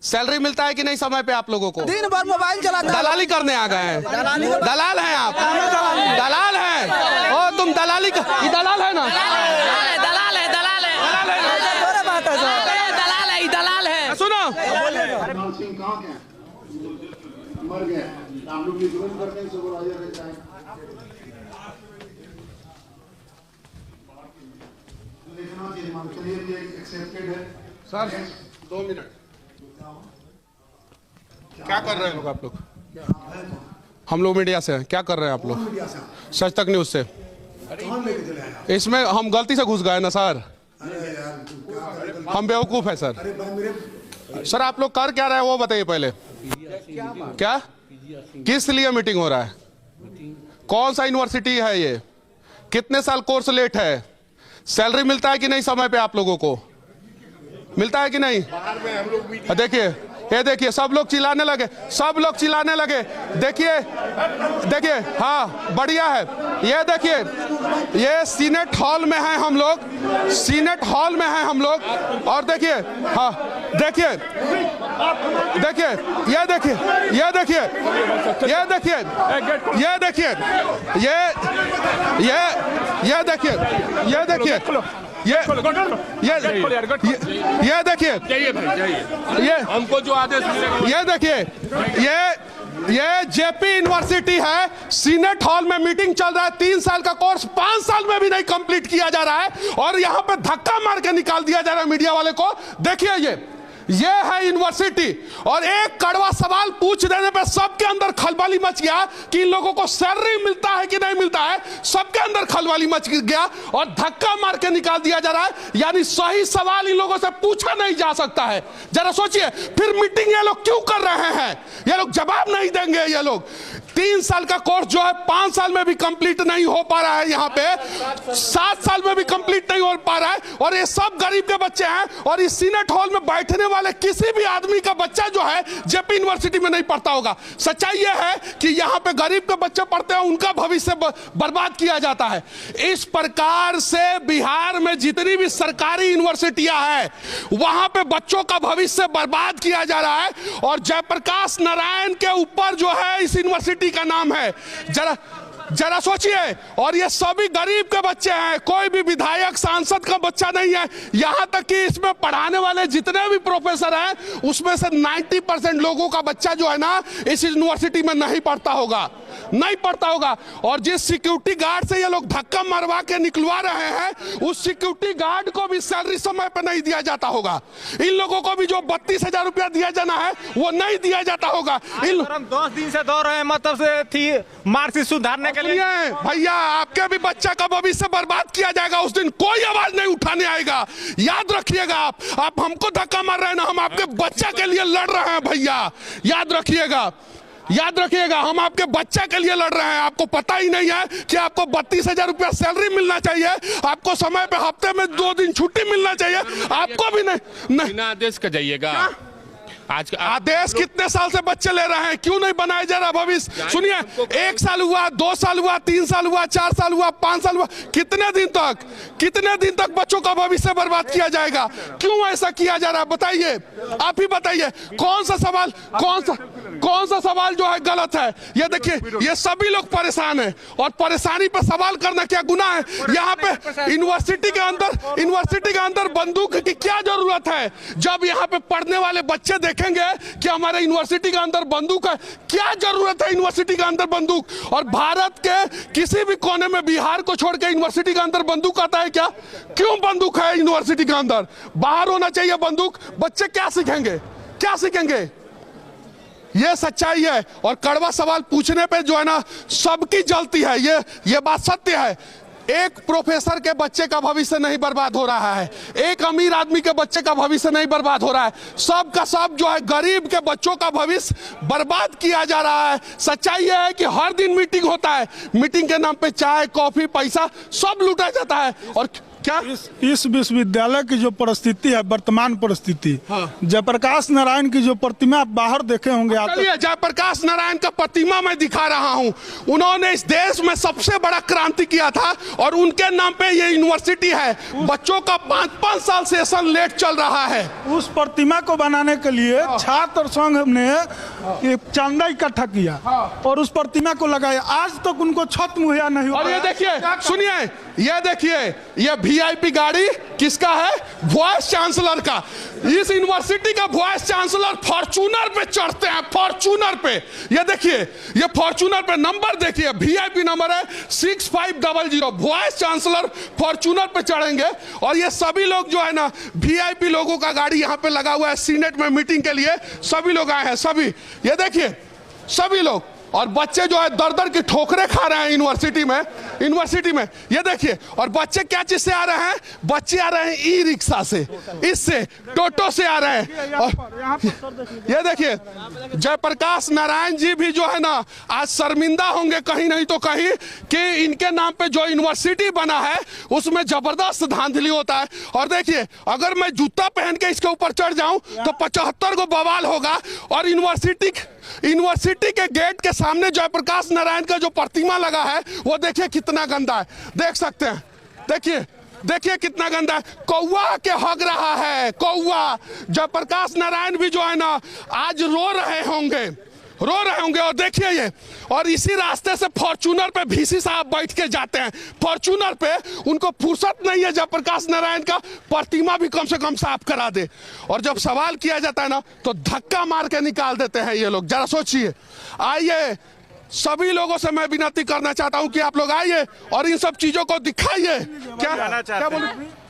Salary मिलता है कि नहीं समय पे आप लोगों को? दिन भर मोबाइल चलाते हैं। दलाली करने आ गए हैं। दलाल हैं आप, दलाल हैं। ओ तुम दलाली ये दलाल है ना? दलाल है दलाल है। सुनो सिंह कहाँ के मर गए, हम लोग तुरंत करते हैं सुपरवाइजर रहता है। लिखना चाहिए मान चलिए ये एक्सेप्टेड है सर। 2 मिनट क्या कर रहे हैं लोग आप लोग? हम लोग मीडिया से हैं। क्या कर रहे हैं आप लोग? सच तक न्यूज से। इसमें हम गलती से घुस गए ना सर, हम बेवकूफ है सर। सर आप लोग कर क्या रहे हैं वो बताइए पहले। क्या किस लिए मीटिंग हो रहा है? कौन सा यूनिवर्सिटी है ये? कितने साल कोर्स लेट है? सैलरी मिलता है कि नहीं समय पे आप लोगों को? मिलता है कि नहीं? देखिए ये देखिए सब लोग चिल्लाने लगे, सब लोग चिल्लाने लगे। देखिए देखिए हाँ बढ़िया है। ये देखिए ये सीनेट हॉल में है हम लोग, सीनेट हॉल में है हम लोग। और देखिए हाँ देखिए देखिए ये देखिए ये देखिए ये देखिए ये देखिए ये देखिए ये देखिए ये देखिए ये हमको जो आदेश मिलेगा। ये देखिए ये जेपी यूनिवर्सिटी है, सीनेट हॉल में मीटिंग चल रहा है। 3 साल का कोर्स 5 साल में भी नहीं कंप्लीट किया जा रहा है और यहाँ पे धक्का मार के निकाल दिया जा रहा है मीडिया वाले को। देखिए ये है यूनिवर्सिटी और एक कड़वा सवाल पूछ देने पे सबके अंदर खलबली मच गया कि इन लोगों को सैलरी मिलता है कि नहीं मिलता है। सबके अंदर खलबली मच गया और धक्का मार के निकाल दिया जा रहा है। यानी सही सवाल इन लोगों से पूछा नहीं जा सकता है। जरा सोचिए फिर मीटिंग ये लोग क्यों कर रहे हैं? ये लोग जवाब नहीं देंगे। ये लोग 3 साल का कोर्स जो है 5 साल में भी कंप्लीट नहीं हो पा रहा है, यहाँ पे 7 साल में भी कंप्लीट नहीं हो पा रहा है। और ये सब गरीब के बच्चे हैं और इस सीनेट हॉल में बैठने वाले किसी भी आदमी का बच्चा जो है जेपी यूनिवर्सिटी में नहीं पढ़ता होगा। सच्चाई यह है कि यहाँ पे गरीब के बच्चे पढ़ते हैं, उनका भविष्य बर्बाद किया जाता है। इस प्रकार से बिहार में जितनी भी सरकारी यूनिवर्सिटियां हैं वहां पे बच्चों का भविष्य बर्बाद किया जा रहा है। और जयप्रकाश नारायण के ऊपर जो है इस यूनिवर्सिटी का नाम है। जरा सोचिए। और ये सभी गरीब के बच्चे हैं, कोई भी विधायक सांसद का बच्चा नहीं है। यहां तक कि इसमें पढ़ाने वाले जितने भी प्रोफेसर हैं उसमें से 90% लोगों का बच्चा जो है ना इस यूनिवर्सिटी में नहीं पढ़ता होगा, नहीं पढ़ता होगा। और जिस सिक्योरिटी गार्ड से ये लोग धक्का मरवा के निकलवा रहे हैं उस सिक्योरिटी गार्ड को भी सैलरी समय पर नहीं दिया जाता होगा। इन लोगों को भी जो 32,000 रुपया दिया जाना है वो नहीं दिया जाता होगा। हम 10 दिन से दौड़ रहे हैं, मतलब से थी मार्कशीट सुधारने के लिए। भैया आपके भी बच्चा का भविष्य बर्बाद किया जाएगा, उस दिन कोई आवाज नहीं उठाने आएगा। याद रखिएगा। आप हमको धक्का मार रहे हैं ना, हम आपके बच्चा के लिए लड़ रहे हैं भैया। याद रखिएगा, याद रखिएगा हम आपके बच्चे के लिए लड़ रहे हैं। आपको पता ही नहीं है कि आपको 32,000 रुपया सैलरी मिलना चाहिए, आपको समय पे हफ्ते में 2 दिन छुट्टी मिलना चाहिए, आपको भी नहीं। बिना आदेश का जाइएगा। आज का आदेश कितने साल से बच्चे ले रहे हैं, क्यों नहीं बनाया जा रहा भविष्य? सुनिए 1 साल हुआ, 2 साल हुआ, 3 साल हुआ, 4 साल हुआ, 5 साल हुआ, कितने दिन तक बच्चों का भविष्य बर्बाद किया जाएगा? क्यों ऐसा किया जा रहा है बताइए, आप ही बताइए। कौन सा सवाल जो है गलत है? ये देखिए ये सभी लोग परेशान हैं और परेशानी पर सवाल करना क्या गुनाह है? यहाँ पे यूनिवर्सिटी के अंदर बंदूक की क्या जरूरत है? जब यहाँ पे पढ़ने वाले बच्चे देखेंगे कि हमारे यूनिवर्सिटी के अंदर बंदूक है, क्या जरूरत है यूनिवर्सिटी के अंदर बंदूक? और भारत के किसी भी कोने में बिहार को छोड़ के यूनिवर्सिटी के अंदर बंदूक आता है क्या? क्यों बंदूक है यूनिवर्सिटी के अंदर? बाहर होना चाहिए बंदूक। बच्चे क्या सीखेंगे, क्या सीखेंगे? ये सच्चाई है। और कड़वा सवाल पूछने पे जो है ना सबकी जलती है। ये बात सत्य है। एक प्रोफेसर के बच्चे का भविष्य नहीं बर्बाद हो रहा है, एक अमीर आदमी के बच्चे का भविष्य नहीं बर्बाद हो रहा है, सब का सब जो है गरीब के बच्चों का भविष्य बर्बाद किया जा रहा है। सच्चाई यह है कि हर दिन मीटिंग होता है, मीटिंग के नाम पे चाय कॉफी पैसा सब लूटा जाता है। और क्या इस विश्वविद्यालय की जो परिस्थिति है, वर्तमान परिस्थिति, जयप्रकाश नारायण की जो प्रतिमा आप बाहर देखे होंगे आप। चलिए, जयप्रकाश नारायण का प्रतिमा मैं दिखा रहा हूं। उन्होंने इस देश में सबसे बड़ा क्रांति किया था और उनके नाम पे ये यूनिवर्सिटी है। बच्चों का 5-5 साल सेशन लेट चल रहा है। उस प्रतिमा को बनाने के लिए छात्र संघ ने चंदा इकट्ठा किया और उस प्रतिमा को लगाया। आज तक उनको छत मुहैया नहीं हुआ। और ये देखिए, सुनिए, ये देखिए, ये वीआईपी गाड़ी किसका है? वाइस चांसलर का। इस यूनिवर्सिटी का वाइस चांसलर फॉर्च्यूनर पे चढ़ते हैं, फॉर्च्यूनर पे। ये देखिए, ये फॉर्च्यूनर पे नंबर देखिए, वीआईपी नंबर है 6500। वाइस चांसलर फॉर्च्यूनर पे चढ़ेंगे और ये सभी लोग जो है ना, वीआईपी लोगों का गाड़ी यहाँ पे लगा हुआ है। सीनेट में मीटिंग के लिए सभी लोग आए हैं, सभी। ये देखिए, सभी लोग। और बच्चे जो है दर दर की ठोकरें खा रहे हैं यूनिवर्सिटी में। ये देखिए, और बच्चे क्या चीज से आ रहे हैं? बच्चे आ रहे हैं ई रिक्शा से, इससे टोटो से आ रहे हैं। और ये देखिए, जयप्रकाश नारायण जी भी जो है ना, आज शर्मिंदा होंगे कहीं नहीं तो कहीं कि इनके नाम पे जो यूनिवर्सिटी बना है उसमें जबरदस्त धांधली होता है। और देखिए, अगर मैं जूता पहन के इसके ऊपर चढ़ जाऊं तो 75 को बवाल होगा। और यूनिवर्सिटी के गेट के सामने जयप्रकाश नारायण का जो प्रतिमा लगा है वो देखिए कितना गंदा है। देख सकते हैं, देखिए कितना गंदा है। कौवा के हग रहा है, कौवा। जयप्रकाश नारायण भी जो है ना, आज रो रहे होंगे। और देखिए ये, और इसी रास्ते से फॉर्च्यूनर पे VC साहब बैठ के जाते हैं। फॉर्च्यूनर पे उनको फुर्सत नहीं है जयप्रकाश नारायण का प्रतिमा भी कम से कम साफ करा दे। और जब सवाल किया जाता है ना, तो धक्का मार के निकाल देते हैं ये लोग। जरा सोचिए। आइए, सभी लोगों से मैं विनती करना चाहता हूं कि आप लोग आइए और इन सब चीजों को दिखाइए। क्या बोलूं?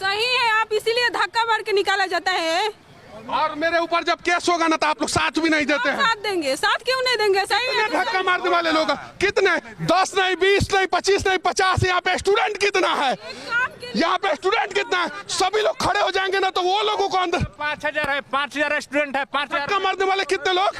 सही है, आप इसीलिए धक्का मार के निकाला जाता है। और मेरे ऊपर जब केस होगा ना, तो आप लोग साथ भी नहीं देते हैं। साथ देंगे, साथ क्यों नहीं देंगे? सही है। धक्का मारने वाले लोग कितने? 10 नहीं, 20 नहीं, 25 नहीं, 50। यहाँ पे स्टूडेंट कितना है? सभी लोग खड़े हो जाएंगे ना, तो वो लोगों को अंदर 5000 है, 5000 स्टूडेंट है। 5000 धक्का मारने वाले कितने लोग?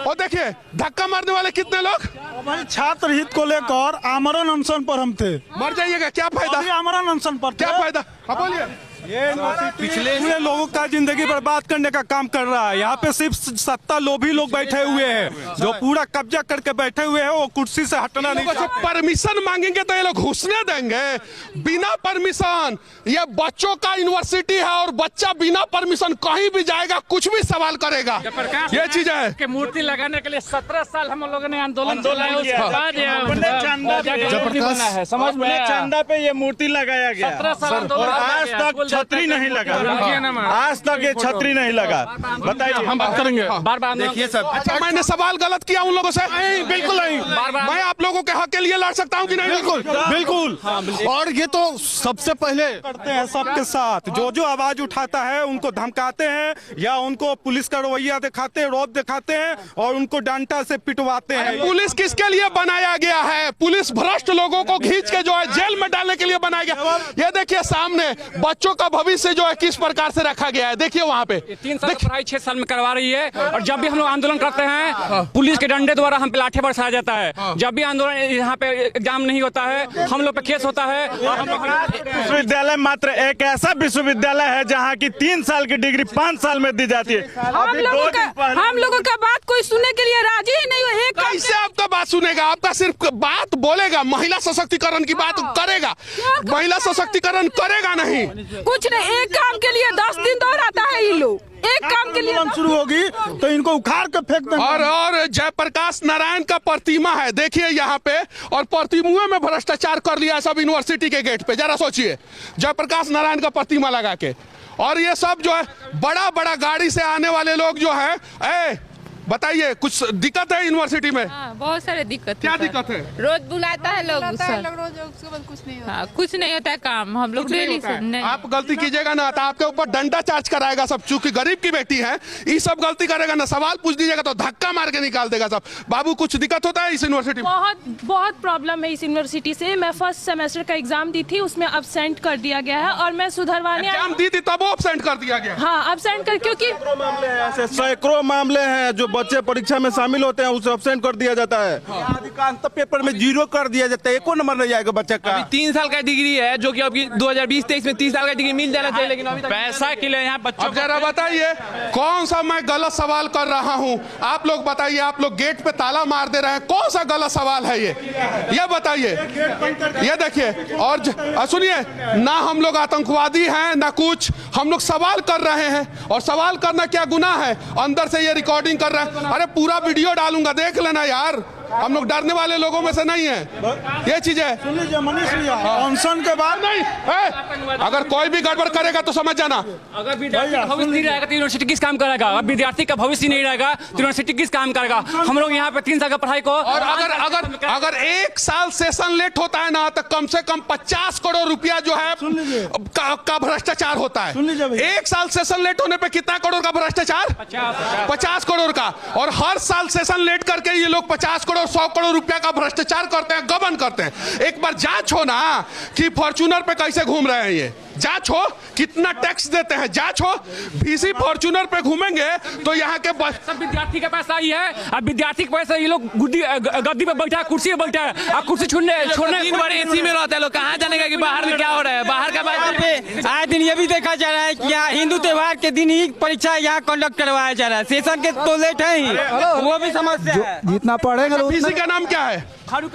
और देखिए, धक्का मारने वाले कितने लोग? भाई, छात्र हित को लेकर आमरण अनशन पर हम थे। मर जाइएगा, क्या फायदा? आमरण अनशन पर क्या फायदा? बोलिए। पिछले लोगों का जिंदगी बर्बाद करने का काम कर रहा है। यहाँ पे सिर्फ सत्ता लोभी लोग बैठे हुए हैं जो पूरा कब्जा करके बैठे हुए हैं। वो कुर्सी से हटना नहीं चाहते। परमिशन मांगेंगे तो ये लोग घुसने देंगे? बिना परमिशन। ये बच्चों का यूनिवर्सिटी है और बच्चा बिना परमिशन कहीं भी जाएगा, कुछ भी सवाल करेगा। ये चीज है कि मूर्ति लगाने के लिए 17 साल हम लोगों ने आंदोलन किया। समझ में चंदा पे ये मूर्ति लगाया गया। 17 साल आज तक छतरी नहीं लगा। आज तक ये छतरी नहीं लगा। बताइए, हम बात करेंगे। बार देखिए सब। अच्छा, मैंने सवाल गलत किया उन लोगों से? नहीं, बिल्कुल नहीं। मैं आप लोगों के हक के लिए लड़ सकता हूं कि नहीं? बिल्कुल। और ये तो सबसे पहले करते हैं सबके साथ। जो आवाज उठाता है उनको धमकाते हैं या उनको पुलिस का रवैया दिखाते हैं, रौब दिखाते हैं और उनको डंडा से पिटवाते हैं। पुलिस किसके लिए बनाया गया है? पुलिस भ्रष्ट लोगों को खींच के जो है जेल में डालने के लिए बनाया गया। ये देखिए सामने बच्चों का भविष्य जो है किस प्रकार से रखा गया है। देखिए वहाँ पे 3 साल की पढ़ाई 6 साल में करवा रही है। और जब भी हम लोग आंदोलन करते हैं, पुलिस के डंडे द्वारा हम पे लाठी बरसाया जाता है। जब भी आंदोलन यहाँ पे एग्जाम नहीं होता है, हम लोग पे केस होता है। विश्वविद्यालय मात्र एक ऐसा विश्वविद्यालय है जहाँ की 3 साल की डिग्री 5 साल में दी जाती है। हम लोगों का बात कोई सुनने के लिए राजी ही नहीं हुए। कैसे आपका बात सुनेगा? आपका सिर्फ बात बोलेगा, महिला सशक्तिकरण की बात करेगा, महिला सशक्तिकरण करेगा नहीं। कुछ नहीं, एक काम के लिए 10 दिन दोहराता है ये लोग। एक काम के लिए शुरू होगी तो इनको उखाड़ के फेंक देंगे। और जयप्रकाश नारायण का प्रतिमा है, देखिए यहाँ पे। और प्रतिमा में भ्रष्टाचार कर लिया सब यूनिवर्सिटी के गेट पे। जरा सोचिए, जयप्रकाश नारायण का प्रतिमा लगा के। और ये सब जो है बड़ा गाड़ी से आने वाले लोग जो है, बताइए कुछ दिक्कत है यूनिवर्सिटी में? बहुत सारे दिक्कत। क्या दिक्कत है? रोज बुलाता है लोग, कुछ नहीं होता है काम। हम लोग डेली आप गलती कीजिएगा ना तो आपके ऊपर डंडा चार्ज कराएगा सब। चूंकि गरीब की बेटी है, ये सब गलती करेगा ना, सवाल पूछ दीजिएगा तो धक्का मार के निकाल देगा सब। बाबू कुछ दिक्कत होता है इस यूनिवर्सिटी में? बहुत प्रॉब्लम है इस यूनिवर्सिटी से। मैं फर्स्ट सेमेस्टर का एग्जाम दी थी, उसमें एब्सेंट कर दिया गया है और मैं सुधरवाने एग्जाम दी थी तब एब्सेंट कर दिया गया? हाँ, एब्सेंट कर, क्योंकि सैकड़ों मामले हैं जो बच्चे परीक्षा में शामिल होते हैं उसे अब्सेंट कर दिया जाता है। अधिकांश पेपर में 0 कर दिया जाता है, एको नंबर नहीं आएगा बच्चे का। 3 साल का डिग्री है जो कि अभी 2020-23 में 30 साल का डिग्री मिल जाना चाहिए, लेकिन अभी पैसा के लिए यहाँ बच्चों। अब जरा बताइए कौन सा मैं गलत सवाल कर रहा हूं? आप लोग बताइए, आप लोग गेट पे ताला मार दे रहे हैं, कौन सा गलत सवाल है ये बताइए। ये देखिए, और सुनिए ना, हम लोग आतंकवादी हैं ना कुछ, हम लोग सवाल कर रहे हैं। और सवाल करना क्या गुनाह है? अंदर से ये रिकॉर्डिंग कर रहे हैं। अरे पूरा वीडियो डालूंगा, देख लेना यार, हम लोग डरने वाले लोगों में से नहीं है। ये चीज है। सुन लीजिए मनीष भैया, अनशन के बाद नहीं अगर कोई भी गड़बड़ करेगा तो समझ जाना। अगर विद्यार्थी का भविष्य नहीं रहेगा तो यूनिवर्सिटी किस काम करेगा? अगर विद्यार्थी का भविष्य नहीं रहेगा तो यूनिवर्सिटी किस काम करेगा? हम लोग यहाँ पे 3 साल का पढ़ाई को, और अगर 1 साल सेशन लेट होता है ना, तो कम से कम 50 करोड़ रुपया जो है का भ्रष्टाचार होता है। 1 साल सेशन लेट होने पे कितना करोड़ का भ्रष्टाचार? 50 करोड़ का। और हर साल सेशन लेट करके ये लोग 50 करोड़ 100 करोड़ रुपया का भ्रष्टाचार करते हैं, गबन करते हैं। एक बार जांच हो ना कि फॉर्च्यूनर पे कैसे घूम रहे हैं, ये जांच हो, कितना टैक्स देते हैं, जांच हो। VC फॉर्च्यूनर पे घूमेंगे तो यहाँ के सब विद्यार्थी का पैसा ही है। अब विद्यार्थी के पैसा ये लोग गद्दी पे बैठा है, कुर्सी पे बैठा है, अब कुर्सी छोड़ने दिन भर एसी में रहता है लोग, कहाँ जाने का कि बाहर में क्या हो रहा है? बाहर का बात पे आए दिन ये भी देखा जा रहा है कि यहाँ हिंदू त्योहार के दिन ही परीक्षा यहाँ कंडक्ट करवाया जा रहा है। सेशन के तो लेट है ही, वो भी समस्या है। जितना पढ़ेंगे VC का नाम क्या है? फारूक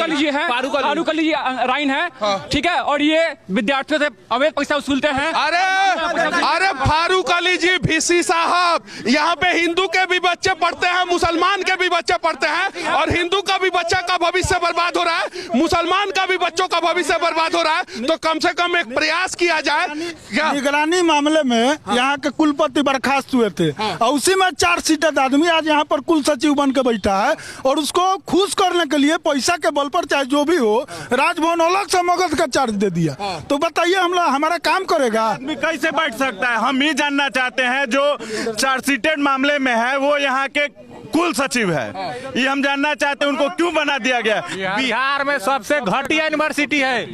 अली जी है, फारूक अली राइन है, ठीक है। और ये विद्यार्थियों से अवैध पैसा वसूलते हैं। अरे फारूक अली जी VC साहब, यहाँ पे हिंदू के भी बच्चे पढ़ते हैं, मुसलमान के भी बच्चे पढ़ते हैं, और हिंदू का भी बच्चा का भविष्य बर्बाद हो रहा है, मुसलमान का भी बच्चों का भविष्य बर्बाद हो रहा है। तो कम से कम एक प्रयास किया जाए। निगरानी मामले में यहाँ के कुलपति बर्खास्त हुए थे और उसी में 4 सीटेड आदमी आज यहाँ पर कुल सचिव बन के बैठा है, और उसको खुश करने के लिए पैसा के बल पर चाहे जो भी हो, राजभवन अलग से मगध का चार्ज दे दिया। तो बताइए हमारा काम करेगा? आदमी कैसे बैठ सकता है? हम ये जानना चाहते हैं, जो चार्जशीटेड मामले में है वो यहाँ के कुल सचिव है, ये हम जानना चाहते हैं उनको क्यों बना दिया गया? बिहार में सबसे घटिया यूनिवर्सिटी है।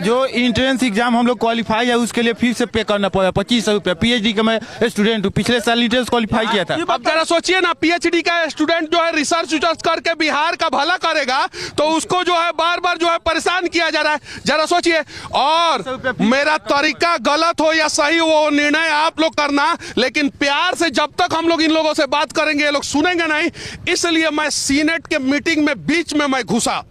जो एंट्रेंस एग्जाम हम लोग क्वालिफाई है उसके लिए फीस से पे करना पड़ा 2500 रुपया। PhD का मैं स्टूडेंट हूँ, पिछले साल एंट्रेंस क्वालिफाई किया था। अब जरा सोचिए ना, PhD का स्टूडेंट जो है रिसर्च करके बिहार का भला करेगा, तो उसको जो है बार बार जो है परेशान किया जा रहा है। जरा सोचिए। और मेरा तरीका गलत हो या सही हो, वो निर्णय आप लोग करना, लेकिन प्यार से जब तक हम लोग इन लोगों से बात करेंगे ये लोग सुनेंगे नहीं। इसलिए मैं सीनेट के मीटिंग में बीच में मैं घुसा,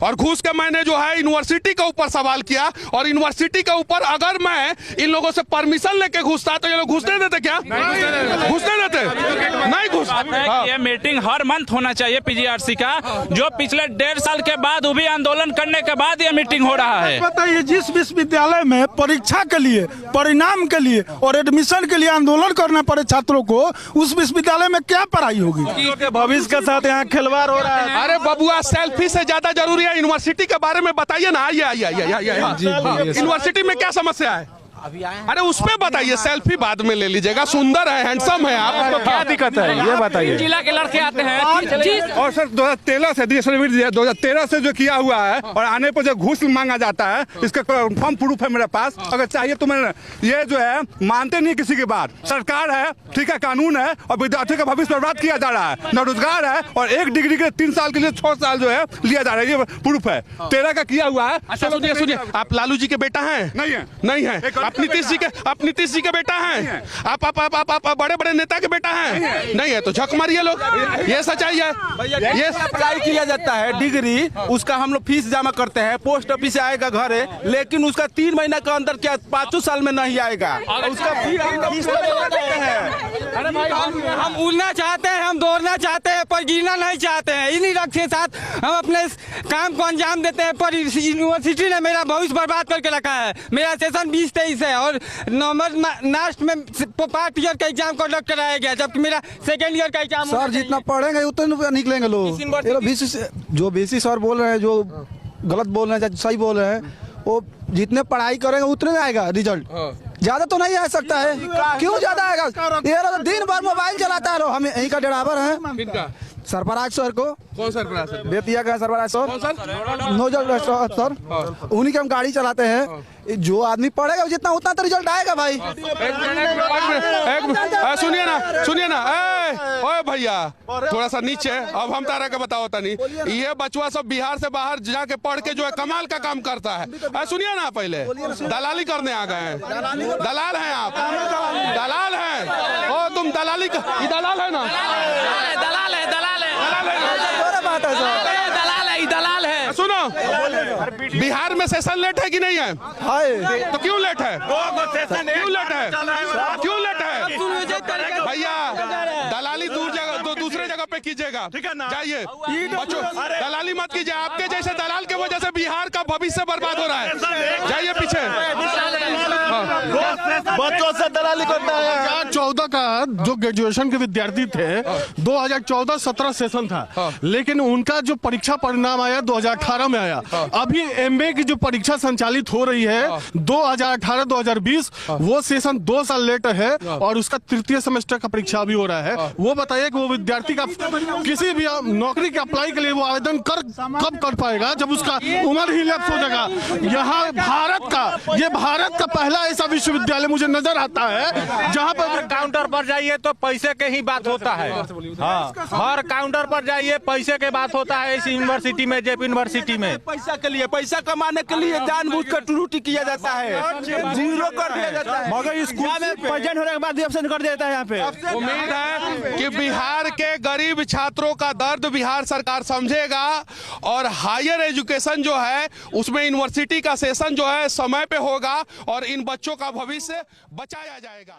और घुस के मैंने जो है यूनिवर्सिटी के ऊपर सवाल किया। और यूनिवर्सिटी के ऊपर अगर मैं इन लोगों से परमिशन लेके घुसता तो ये लोग घुसने देते क्या? घुसने देते? नहीं घुस। ये मीटिंग हर मंथ होना चाहिए PGRC का, जो पिछले 1.5 साल के बाद वो भी आंदोलन करने के बाद ये मीटिंग हो रहा है। बताइए, जिस विश्वविद्यालय में परीक्षा के लिए, परिणाम के लिए और एडमिशन के लिए आंदोलन करना पड़े छात्रों को, उस विश्वविद्यालय में क्या पढ़ाई होगी? भविष्य के साथ यहाँ खिलवाड़ हो रहा है। अरे बबुआ, सेल्फी से ज्यादा जरूरी है यूनिवर्सिटी के बारे में बताइए ना। आइए यूनिवर्सिटी में क्या समस्या है? अरे उस पे बताइए, सेल्फी बाद में ले लीजिएगा। सुंदर है, हैंडसम है, आपको क्या दिक्कत है ये बताइए। जिला के लड़के आते हैं। और सर 2013 से 2013 से जो किया हुआ है, और आने पर जो घूस मांगा जाता है, इसका फॉर्म प्रूफ है मेरे पास। अगर चाहिए तो मैं, ये जो है मानते नहीं किसी की बात। सरकार है, ठीक है, कानून है, और विद्यार्थियों का भविष्य बर्बाद किया जा रहा है। न रोजगार है, और 1 डिग्री के 3 साल के लिए 6 साल जो है लिया जा रहा है। ये प्रूफ है 13 का किया हुआ है। अच्छा सुनिए, आप लालू जी के बेटा हैं? नहीं है। आप नीतीश जी के बेटा हैं? आप बड़े बड़े नेता के बेटा हैं? नहीं है तो झक मारिए लोग, ये सच्चाई है। ये अप्लाई किया जाता है डिग्री, उसका हम लोग फीस जमा करते हैं, पोस्ट ऑफिस से आएगा घरे, लेकिन उसका 3 महीना के अंदर क्या 5 साल में नहीं आएगा, उसका फीस अरे भाई, हम उड़ना चाहते हैं, हम दौड़ना चाहते हैं, पर गिरना नहीं चाहते हैं। इन्हीं लक्ष्य के साथ हम अपने काम को अंजाम देते हैं, पर यूनिवर्सिटी ने मेरा भविष्य बर्बाद करके रखा है। मेरा सेशन 20-23 है, और नवंबर लास्ट में पार्ट ईयर का एग्जाम कंडक्ट कराया गया, जबकि मेरा सेकेंड ईयर का एग्जाम। सर जितना पढ़ेंगे उतने निकलेंगे लोग। जो VC सर बोल रहे हैं, जो गलत बोल रहे हैं, सही बोल रहे हैं, वो जितने पढ़ाई करेंगे उतने आएगा रिजल्ट। ज्यादा तो नहीं आ सकता है। क्यों ज्यादा आएगा? ये लोग दिन भर मोबाइल चलाता है। हम यहीं का ड्राइवर है, सरफराज सर को। कौन सरफराज सर? बेतिया का सरफराज सर। कौन सर? नौजल सर, उन्हीं के हम गाड़ी चलाते हैं। जो आदमी पढ़ेगा जितना उतना तो रिजल्ट आएगा भाई। सुनिए ना ओए भैया थोड़ा सा नीचे। अब हम तारा के बताओ तनी, ये बचवा सब बिहार से बाहर जाके पढ़ के जो है कमाल का काम करता है। सुनिए ना, पहले दलाली करने आ गए हैं। दलाल हैं आप, दलाल हैं। ओ तुम दलाली दलाल है ना? दलाल है दलाल है। सुनो, बिहार में सेशन लेट है कि नहीं है? तो क्यों लेट है? क्यों लेट है? क्यों लेट है? भैया दलाली दूसरे जगह पे कीजिएगा, जाइए बच्चों, दलाली मत कीजिए। आपके जैसे दलाल के वजह से बिहार का भविष्य बर्बाद हो रहा है। जाइए पीछे। बच्चों से दलाली करना है। 2014 का जो ग्रेजुएशन के विद्यार्थी थे, 2014-17 सेशन था, लेकिन उनका जो परीक्षा परिणाम आया 2018 में आया। अभी एमबीए की जो परीक्षा संचालित हो रही है 2018-2020, वो सेशन 2 साल लेट है और उसका तृतीय सेमेस्टर का परीक्षा भी हो रहा है। वो बताइए कि वो विद्यार्थी का किसी भी नौकरी के अप्लाई के लिए वो आवेदन कब कर पाएगा, जब उसका उम्र ही लैप्स हो जाएगा। यहाँ भारत का पहला ऐसा विश्वविद्यालय मुझे नजर आता है जहाँ पर काउंटर पर जाइए तो पैसे के ही बात होता है। हाँ, हर काउंटर पर जाइए पैसे के बात होता है। इस यूनिवर्सिटी में, जेपी यूनिवर्सिटी में पैसा के लिए, पैसा कमाने के लिए जानबूझकर त्रुटि किया जाता है, जीरो कर दिया जाता है। मगर स्कूल में प्रेजेंट होने के बाद ऑप्शन कर देता है। यहाँ पे उम्मीद है कि बिहार के गरीब छात्रों का दर्द बिहार सरकार समझेगा और हायर एजुकेशन जो है उसमें यूनिवर्सिटी का सेशन जो है समय पे होगा और इन बच्चों का भविष्य बचाया जाएगा।